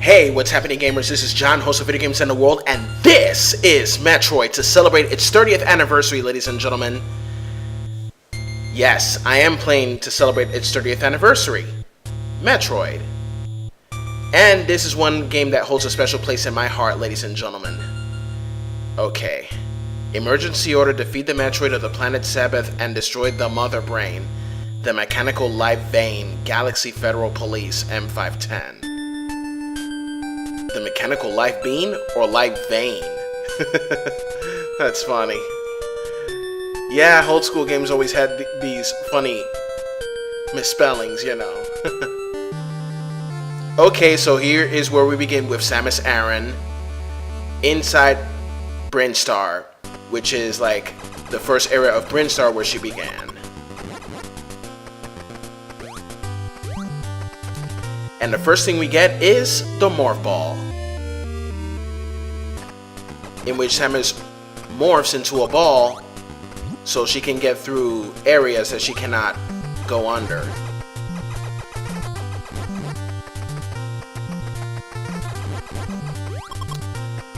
Hey, what's happening, gamers? This is John, host of Video Games in the World, and this is Metroid to celebrate its 30th anniversary, ladies and gentlemen. Yes, I am playing to celebrate its 30th anniversary, Metroid. And this is one game that holds a special place in my heart, ladies and gentlemen. Okay. Emergency order: defeat the Metroid of the planet Sabbath and destroy the Mother Brain, the mechanical live vein, Galaxy Federal Police, M510. The mechanical live bean or live vein? That's funny. Yeah, old school games always had these funny misspellings, you know. Okay, so here is where we begin with Samus Aran inside Brinstar, which is like the first era of Brinstar where she began. And the first thing we get is the Morph Ball, in which Samus morphs into a ball so she can get through areas that she cannot go under.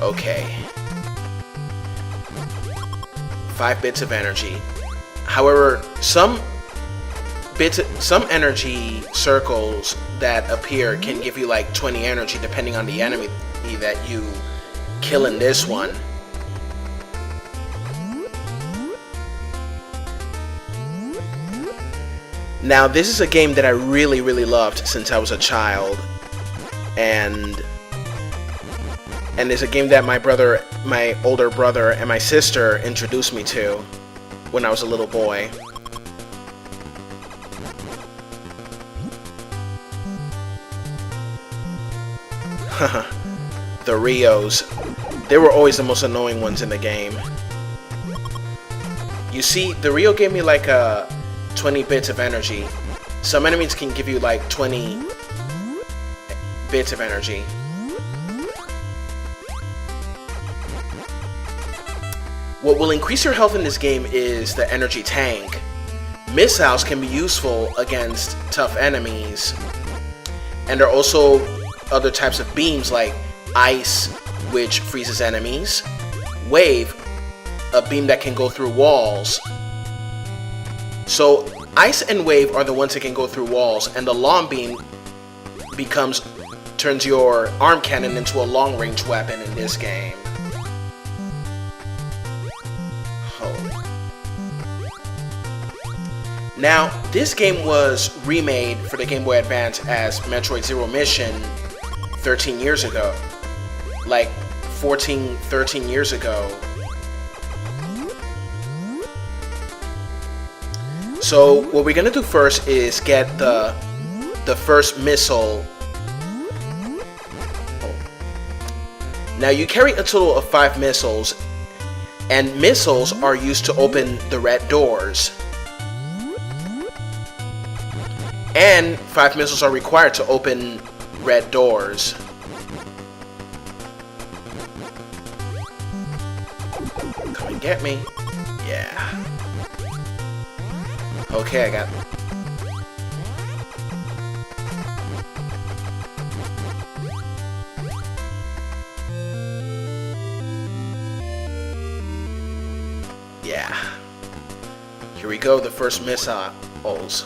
Okay. 5 bits of energy. However, some energy circles that appear can give you like 20 energy depending on the enemy that you kill in this one. Now, this is a game that I really loved since I was a child, and it's a game that my older brother and my sister introduced me to when I was a little boy. The Rios. They were always the most annoying ones in the game. You see, the Rio gave me like 20 bits of energy. Some enemies can give you like 20 bits of energy. What will increase your health in this game is the energy tank. Missiles can be useful against tough enemies. And there are also other types of beams like Ice, which freezes enemies, Wave, a beam that can go through walls. So Ice and Wave are the ones that can go through walls, and the Long Beam turns your arm cannon into a long-range weapon in this game. Now, this game was remade for the Game Boy Advance as Metroid Zero Mission 13 years ago. Like 13 years ago. So what we're gonna do first is get the first missile. Now you carry a total of 5 missiles, and missiles are used to open the red doors. And 5 missiles are required to open red doors. Come and get me. Yeah. Okay, I got it. Yeah. Here we go, the first missiles.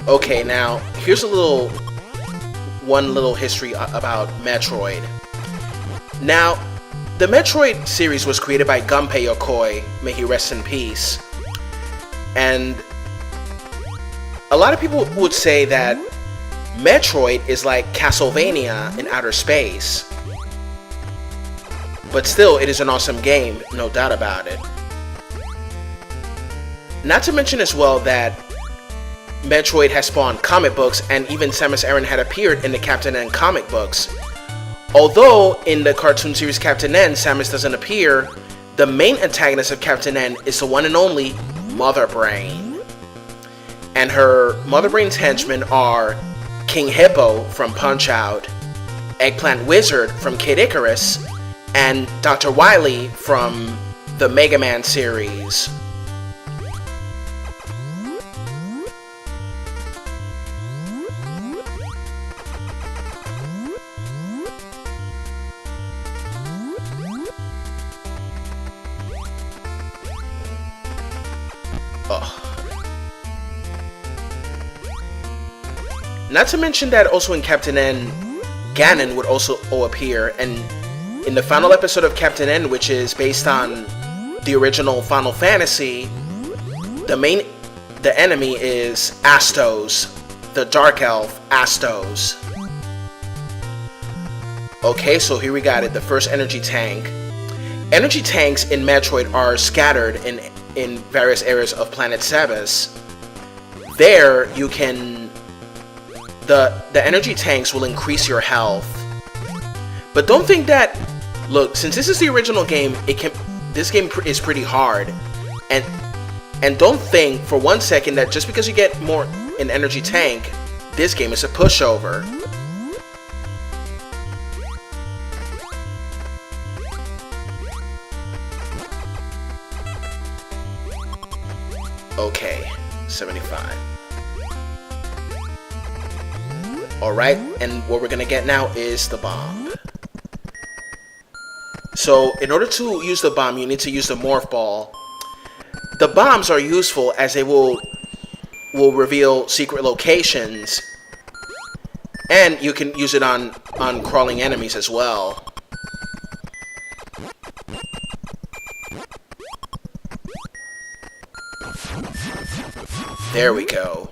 Okay, now here's one little history about Metroid. Now, the Metroid series was created by Gunpei Yokoi, may he rest in peace. And a lot of people would say that Metroid is like Castlevania in outer space. But still, it is an awesome game, no doubt about it. Not to mention as well that Metroid has spawned comic books, and even Samus Aran had appeared in the Captain N comic books. Although in the cartoon series Captain N, Samus doesn't appear, the main antagonist of Captain N is the one and only Mother Brain. And her Mother Brain's henchmen are King Hippo from Punch-Out!, Eggplant Wizard from Kid Icarus, and Dr. Wily from the Mega Man series. Not to mention that also in Captain N, Ganon would also appear, and in the final episode of Captain N, which is based on the original Final Fantasy, the enemy is Astos, the Dark Elf Astos. Okay, so here we got it, the first energy tank. Energy tanks in Metroid are scattered in various areas of Planet Sebes. There, you can... The energy tanks will increase your health. But don't think that... Look, since this is the original game, this game is pretty hard. And don't think for 1 second that just because you get more in energy tank, this game is a pushover. Okay, 75. Alright, and what we're gonna get now is the bomb. So, in order to use the bomb, you need to use the Morph Ball. The bombs are useful as they will reveal secret locations. And you can use it on crawling enemies as well. There we go.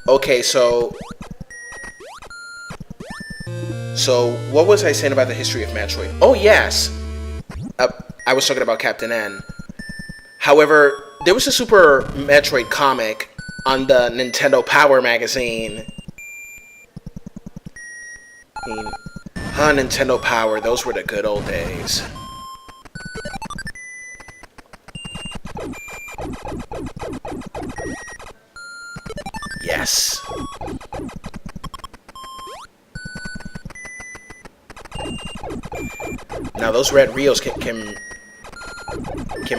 Okay, so what was I saying about the history of Metroid? Oh yes, I was talking about Captain N. However, there was a Super Metroid comic on the Nintendo Power magazine. Nintendo Power, those were the good old days. Yes. Now those red reels can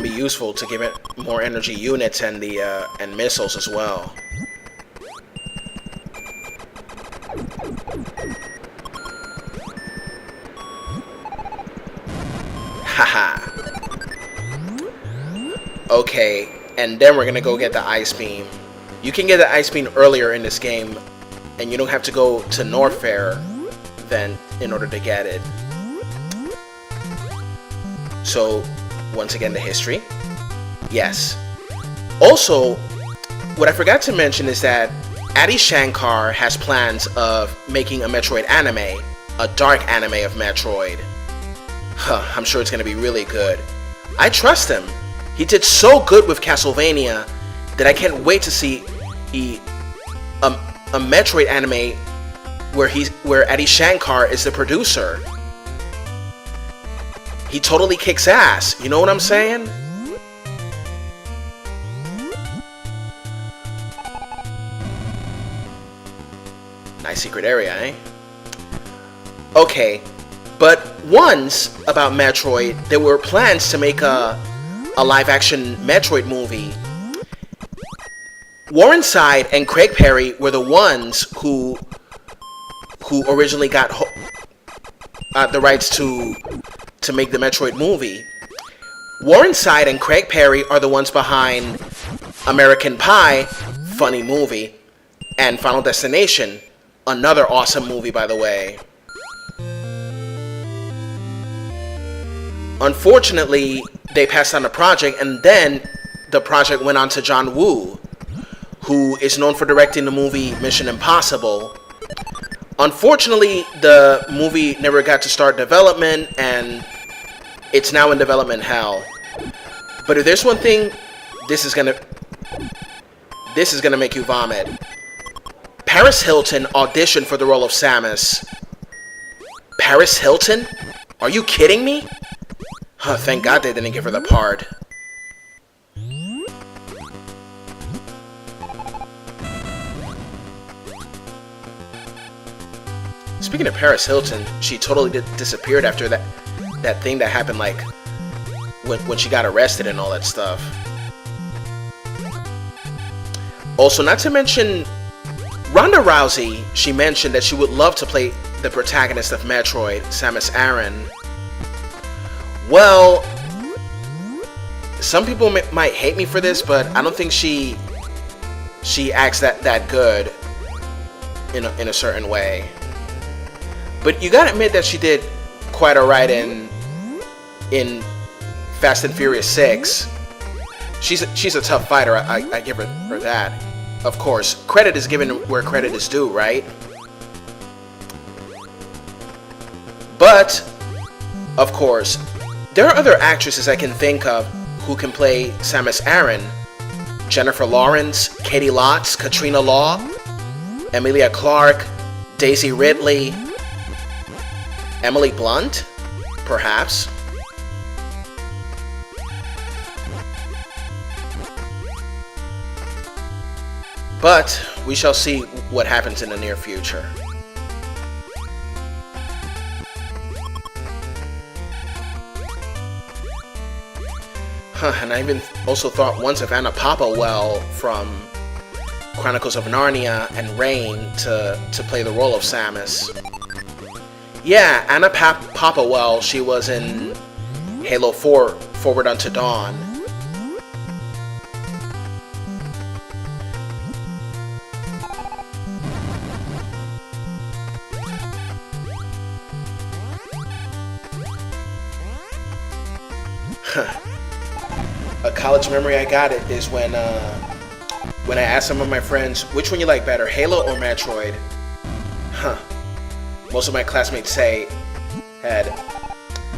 be useful to give it more energy units and and missiles as well. Haha. Okay, and then we're gonna go get the Ice Beam. You can get the Ice Beam earlier in this game, and you don't have to go to Norfair then in order to get it. So, once again, the history. Yes. Also, what I forgot to mention is that Adi Shankar has plans of making a Metroid anime, a dark anime of Metroid. I'm sure it's going to be really good. I trust him. He did so good with Castlevania that I can't wait to see a Metroid anime where Adi Shankar is the producer. He totally kicks ass, you know what I'm saying? Nice secret area, eh? Okay, but once about Metroid, there were plans to make a live-action Metroid movie. Warren Side and Craig Perry were the ones who originally got the rights to make the Metroid movie. Warren Side and Craig Perry are the ones behind American Pie, funny movie, and Final Destination, another awesome movie, by the way. Unfortunately, they passed on the project, and then the project went on to John Woo, who is known for directing the movie Mission Impossible. Unfortunately, the movie never got to start development, and it's now in development hell. But if there's one thing, this is gonna make you vomit. Paris Hilton auditioned for the role of Samus. Paris Hilton? Are you kidding me? Thank God they didn't give her the part. Speaking of Paris Hilton, she totally disappeared after that thing that happened, like when she got arrested and all that stuff. Also, not to mention Ronda Rousey, she mentioned that she would love to play the protagonist of Metroid, Samus Aran. Well, some people might hate me for this, but I don't think she acts that good. in a certain way. But you gotta admit that she did quite alright in Fast and Furious 6. She's a tough fighter. I give her that. Of course, credit is given where credit is due, right? But of course, there are other actresses I can think of who can play Samus Aran. Jennifer Lawrence, Katie Lotz, Katrina Law, Emilia Clarke, Daisy Ridley, Emily Blunt, perhaps. But we shall see what happens in the near future. And I even also thought once of Anna Popplewell from Chronicles of Narnia and Reign to play the role of Samus. Yeah, Anna Popplewell, she was in Halo 4 Forward Unto Dawn. A college memory I got it is when I asked some of my friends, which one you like better, Halo or Metroid? Most of my classmates had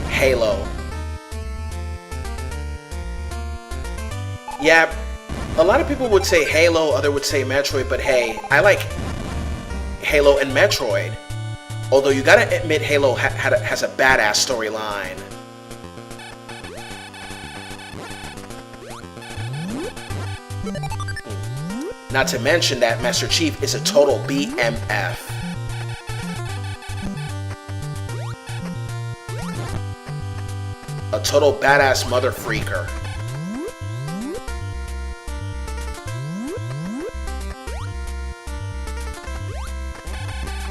Halo. Yeah, a lot of people would say Halo, others would say Metroid, but hey, I like Halo and Metroid. Although you gotta admit Halo has a badass storyline. Not to mention that Master Chief is a total BMF. A total badass mother freaker.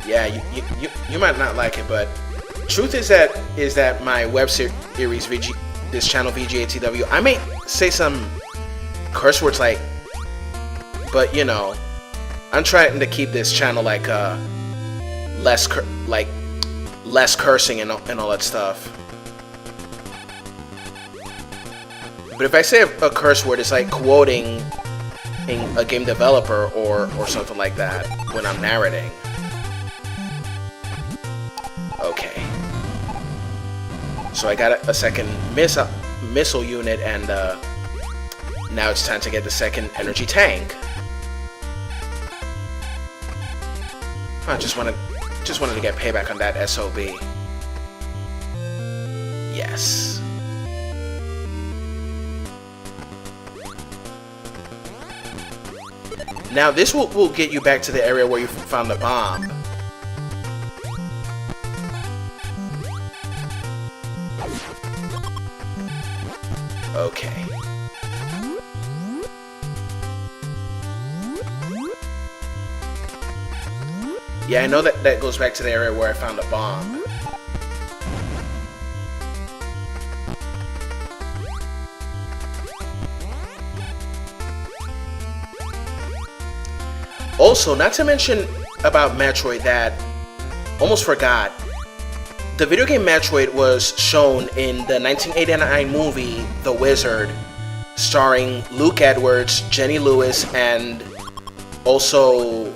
Yeah, you might not like it, but truth is that my web series this channel VGATW, I may say some curse words like, but you know, I'm trying to keep this channel like less cursing and all that stuff. But if I say a curse word, it's like quoting a game developer or something like that when I'm narrating. Okay. So I got a second missile unit, and now it's time to get the second energy tank. I just wanted to get payback on that SOB. Yes. Now this will get you back to the area where you found the bomb. Okay. Yeah, I know that goes back to the area where I found a bomb. Also, not to mention about Metroid that almost forgot. The video game Metroid was shown in the 1989 movie The Wizard, starring Luke Edwards, Jenny Lewis, and also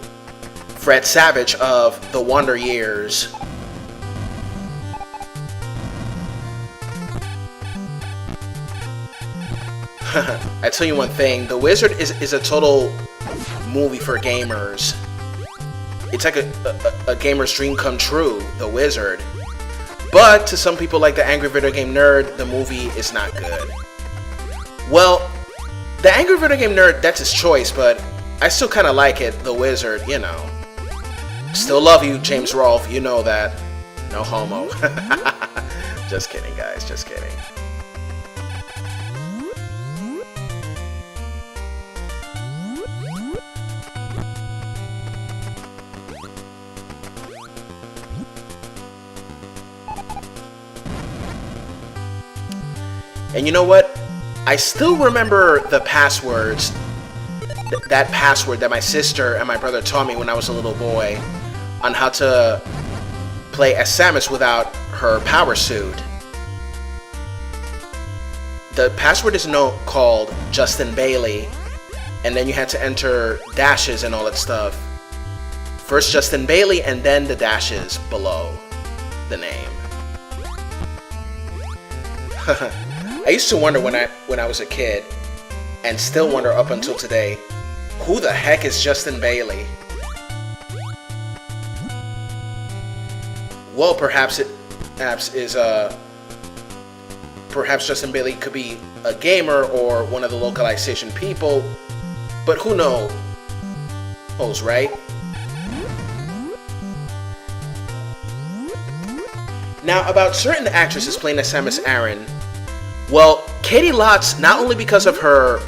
Fred Savage of The Wonder Years. I tell you one thing, The Wizard is a total movie for gamers. It's like a gamer's dream come true, The Wizard. But to some people like the Angry Video Game Nerd, the movie is not good. Well, the Angry Video Game Nerd, that's his choice, but I still kind of like it, The Wizard, you know. Still love you, James Rolfe, you know that. No homo. Just kidding, guys, just kidding. And you know what? I still remember the passwords that password that my sister and my brother taught me when I was a little boy on how to play as Samus without her power suit. The password is called Justin Bailey, and then you had to enter dashes and all that stuff. First Justin Bailey and then the dashes below the name. I used to wonder when I was a kid, and still wonder up until today, who the heck is Justin Bailey? Well, perhaps Justin Bailey could be a gamer or one of the localization people, but who knows, right? Now, about certain actresses playing as Samus Aran, well, Katie Lotz, not only because of her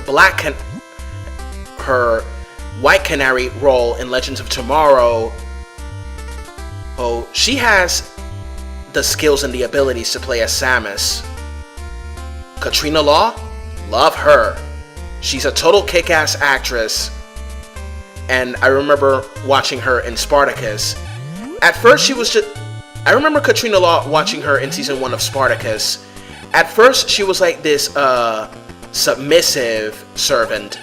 White Canary role in Legends of Tomorrow, she has the skills and the abilities to play as Samus. Katrina Law, love her. She's a total kick-ass actress, and I remember watching her in Spartacus. At first, I remember Katrina Law watching her in season 1 of Spartacus. At first, she was like this submissive servant,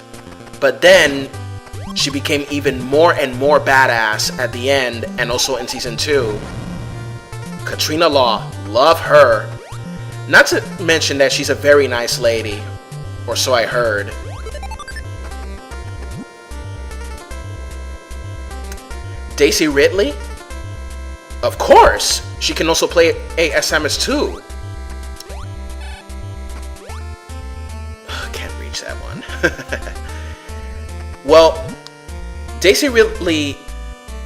but then she became even more and more badass at the end, and also in season 2. Katrina Law, love her. Not to mention that she's a very nice lady, or so I heard. Daisy Ridley? Of course! She can also play as Samus too. Can't reach that one. Well, Daisy Ridley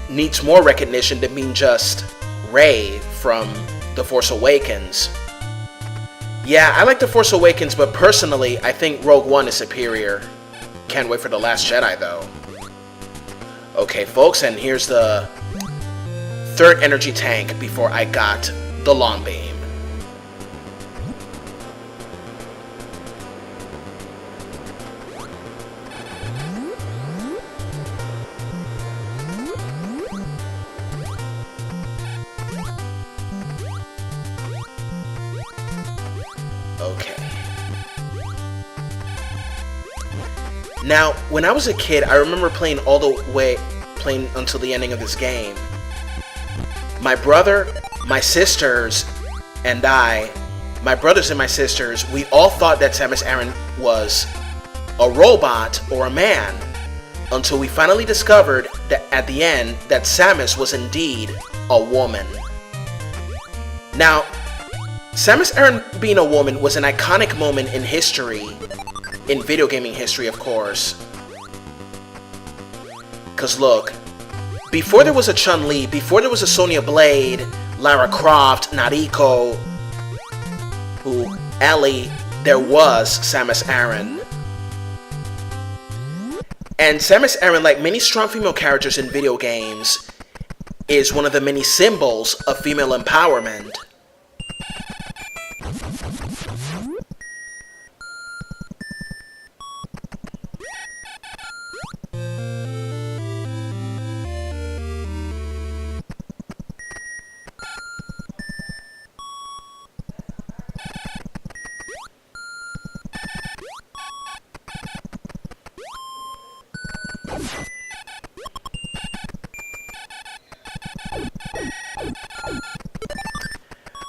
needs more recognition than being just Rey from The Force Awakens. Yeah, I like The Force Awakens, but personally, I think Rogue One is superior. Can't wait for The Last Jedi, though. Okay, folks, and here's the third energy tank before I got the long beam. Okay. Now, when I was a kid, I remember playing until the ending of this game. My brother, my sisters, and my brothers and my sisters, we all thought that Samus Aran was a robot or a man, until we finally discovered that at the end that Samus was indeed a woman. Now, Samus Aran being a woman was an iconic moment in history, in video gaming history, of course. Cause look, before there was a Chun-Li, before there was a Sonya Blade, Lara Croft, Nariko, Ellie, there was Samus Aran. And Samus Aran, like many strong female characters in video games, is one of the many symbols of female empowerment.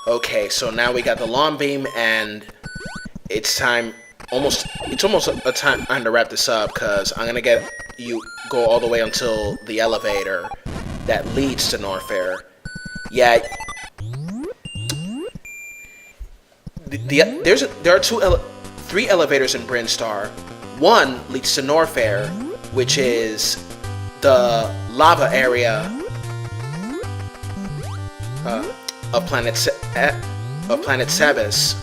Okay, so now we got the long beam, and it's almost a time to wrap this up, because I'm gonna get you go all the way until the elevator that leads to Norfair. Yeah, there are three elevators in Brinstar. One leads to Norfair, which is the lava area of Planet Sebes.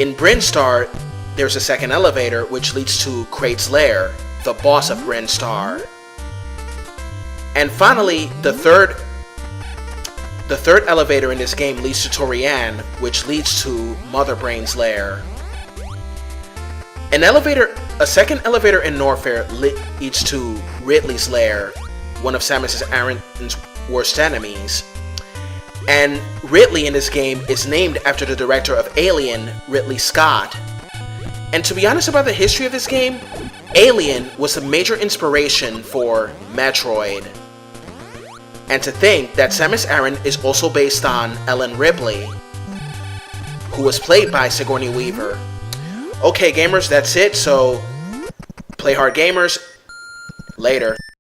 In Brinstar, there's a second elevator which leads to Kraid's Lair, the boss of Brinstar. And finally, the third elevator in this game leads to Torian, which leads to Mother Brain's lair. An elevator A second elevator in Norfair leads to Ridley's lair, one of Samus Aran's worst enemies. And Ridley in this game is named after the director of Alien, Ridley Scott. And to be honest about the history of this game, Alien was a major inspiration for Metroid. And to think that Samus Aran is also based on Ellen Ripley, who was played by Sigourney Weaver. Okay gamers, that's it, so play hard gamers, later.